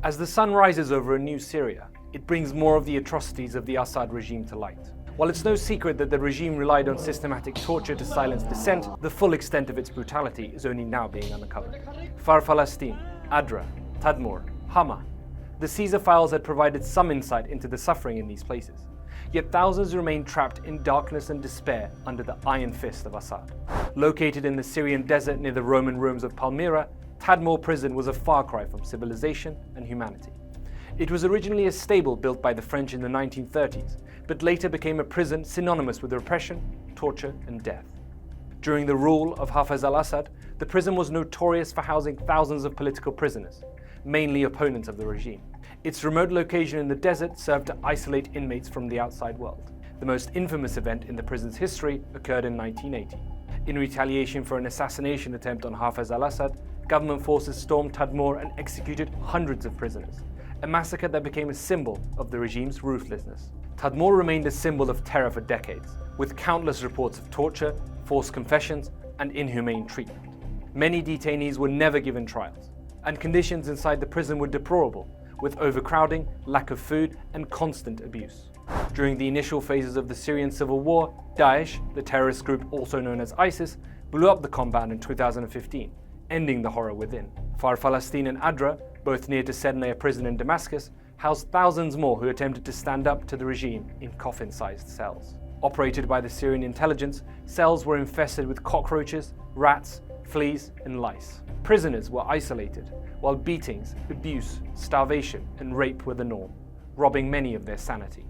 As the sun rises over a new Syria, it brings more of the atrocities of the Assad regime to light. While it's no secret that the regime relied on systematic torture to silence dissent, the full extent of its brutality is only now being uncovered. Falastin, Adra, Tadmor, Hama. The Caesar files had provided some insight into the suffering in these places. Yet thousands remain trapped in darkness and despair under the iron fist of Assad. Located in the Syrian desert near the Roman ruins of Palmyra, Tadmor prison was a far cry from civilization and humanity. It was originally a stable built by the French in the 1930s, but later became a prison synonymous with repression, torture, and death. During the rule of Hafez al-Assad, the prison was notorious for housing thousands of political prisoners, mainly opponents of the regime. Its remote location in the desert served to isolate inmates from the outside world. The most infamous event in the prison's history occurred in 1980. In retaliation for an assassination attempt on Hafez al-Assad, government forces stormed Tadmor and executed hundreds of prisoners, a massacre that became a symbol of the regime's ruthlessness. Tadmor remained a symbol of terror for decades, with countless reports of torture, forced confessions, and inhumane treatment. Many detainees were never given trials, and conditions inside the prison were deplorable, with overcrowding, lack of food, and constant abuse. During the initial phases of the Syrian civil war, Daesh, the terrorist group also known as ISIS, blew up the compound in 2015, ending the horror within. Falastin and Adra, both near to Sednaya prison in Damascus, housed thousands more who attempted to stand up to the regime in coffin-sized cells. Operated by the Syrian intelligence, cells were infested with cockroaches, rats, fleas, and lice. Prisoners were isolated, while beatings, abuse, starvation, and rape were the norm, robbing many of their sanity.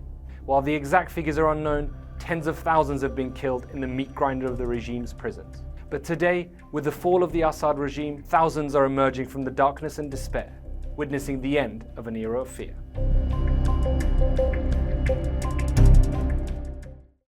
While the exact figures are unknown, tens of thousands have been killed in the meat grinder of the regime's prisons. But today, with the fall of the Assad regime, thousands are emerging from the darkness and despair, witnessing the end of an era of fear.